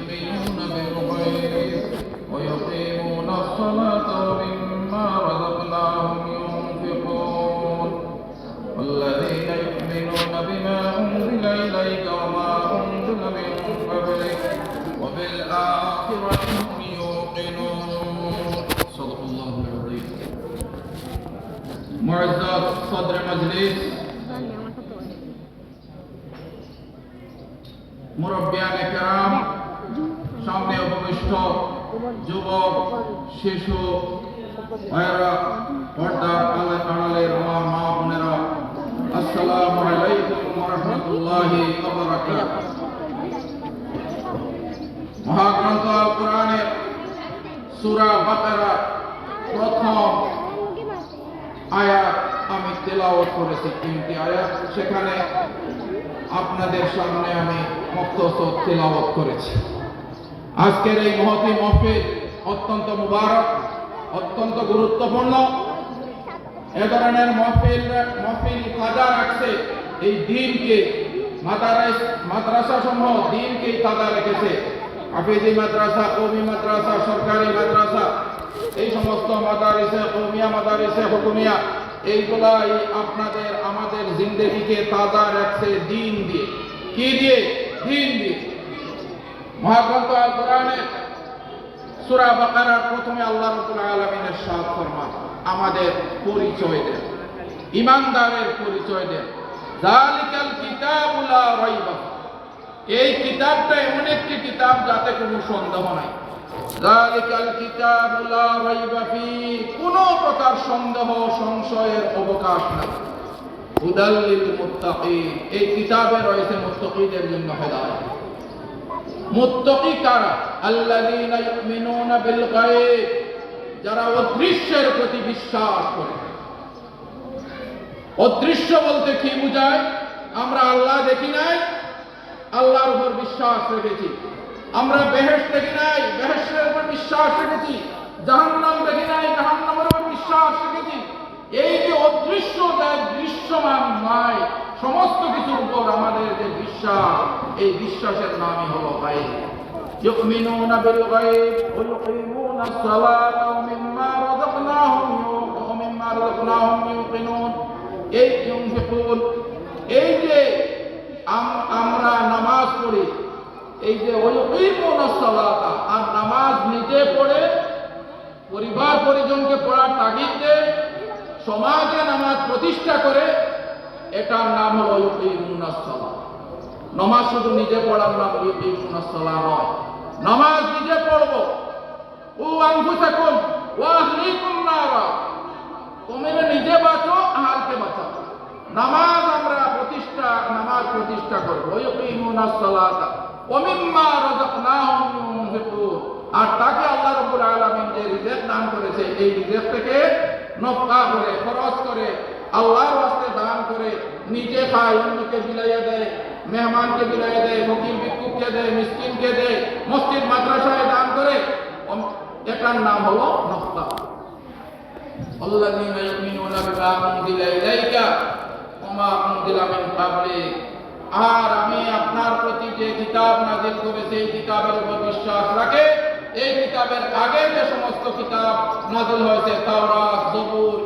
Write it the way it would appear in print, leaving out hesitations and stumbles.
يؤمنون بالغيب ويقيمون الصلاة ومما رزقناهم ينفقون والذين يؤمنون بما أنزل إليك وما أنزل من قبلك وبالآخرة هم يوقنون صدق الله العظيم. معزز صدر مجلس মুরব্বিয়ানে কেরাম, সামনে উপবিষ্ট যুবক, শিশু ভাইয়েরা, পর্দার আড়ালের মা বোনেরা, আসসালামু আলাইকুম ওয়া রাহমাতুল্লাহি ওয়া বারাকাতুহু। মহাগ্রন্থ আল কোরআনের সূরা বাকারা প্রথম আয়াত আমি তেলাওয়াত করেছি, 3টি আয়াত, সেখানে আপনাদের সামনে আমি মুক্তসর তেলাওয়াত করেছি। আজকের এই মহতী মাহফিল অত্যন্ত মুবারক, অত্যন্ত গুরুত্বপূর্ণ। এ ধরনের মাহফিল কাজা রাখছে এই দিনকে, মাদ্রাসা সমূহ দিনকে কাজা রেখেছে। হাফিজি মাদ্রাসা, কওমি মাদ্রাসা, সরকারি মাদ্রাসা, এই সমস্ত মাদারিসে কওমিয়া, মাদারিসে হুকুমিয়া, এইগুলাই আপনাদের আমাদের জিন্দেগিকে তাজা রাখছে দিন দিয়ে। কি দিয়ে? দিন দিয়ে। মহাগ্রন্থ আল কোরআনের সূরা বাকারার প্রথমে আল্লাহ রাব্বুল আলামিন ইরশাদ ফরমান, আমাদের পরিচয় দেন, ঈমানদারের পরিচয় দেন। যালিকাল কিতাবু লা রাইবা, এই কিতাবটা এমন একটি কিতাব যাতে কোনো সন্দেহ নাই। যালিকাল কিতাবু লা রাইবা ফি, কোনো প্রকার সন্দেহ সংশয়ের অবকাশ নাই। হুদাল লিল মুত্তাকিন, এই কিতাবে রয়েছে মুত্তাকিদের জন্য হেদায়েত। মুত্তাকি কারা? আল্লাযীনা ইউমিনুনা বিল গায়ব, যারা অদৃশ্যের প্রতি বিশ্বাস করে। অদৃশ্য বলতে কি বোঝায়? আমরা আল্লাহ দেখি নাই, আল্লাহর উপর বিশ্বাস রেখেছি। আমরা বেহেশত দেখি নাই, বেহেশতের উপর বিশ্বাস রেখেছি। জাহান্নাম দেখি নাই, জাহান্নামের উপর বিশ্বাস রেখেছি। এই যে অদৃশ্য, দৃশ্যমান নয়, সমস্ত কিছুর উপর আমাদের যে বিশ্বাস, এই বিশ্বাসের নামই হলো গায়ব। ইউমিনুনা বিল গায়ব ওয়া ইউকিমুনাস সালাতা ওয়া মিম্মা রাযাকনাহুম ইউকিনুন। এই ইউনফিকুন, এই যে আমরা নামাজ পড়ি, এই যে ওয়া ইউকিমুনাস সালাতা, আর নামাজ নিজে পড়ে পরিবার পরিজনকে পড়ার তাগিদ দেয়, সমাজে নামাজ প্রতিষ্ঠা করে, এটার নাম হলো ইউকিমুনাস সালাত। নামাজ শুধু নিজে পড়ার নাম ইউকিমুনাস সালাত নয়, নামাজ নিজে পড়বো। ও আনফুসাকুম ওয়া আহলিকুম নারা, তোমরা নিজে বাঁচো, আহলকে বাঁচাও। নামাজ প্রতিষ্ঠা করবো। ইউকিমুনাস সালাত ওয়া মিম্মা রাযাকনাহুম ইউনফিকুন, আর তাকে আল্লাহ রাব্বুল আলামিন যে রিজিক দান করেছে, এই রিজিক থেকে নফকা করে, খরচ করে, আল্লাহর ওয়াস্তে দান করে, নিজে খায়, অন্যকে বিলাইয়া দেয়, মেহমানকে বিলাইয়া দেয়, ফকির ভিক্ষুককে দেয়, মিসকিনকে দেয়, মসজিদ মাদ্রাসায় দান করে, এটার নাম হলো নফকা। আল্লাযীনা ইউমিনুনা বিমা উনজিলা ইলাইকা ওয়া মা উনজিলা মিন ক্বাবলিক, আর আমি আপনার প্রতি যে কিতাব নাযিল করেছি, এই কিতাবের উপর বিশ্বাস রাখে। এই কিতাবের আগে যে সমস্ত কিতাব নাযিল হয়েছে, তাওরাত, জবুর,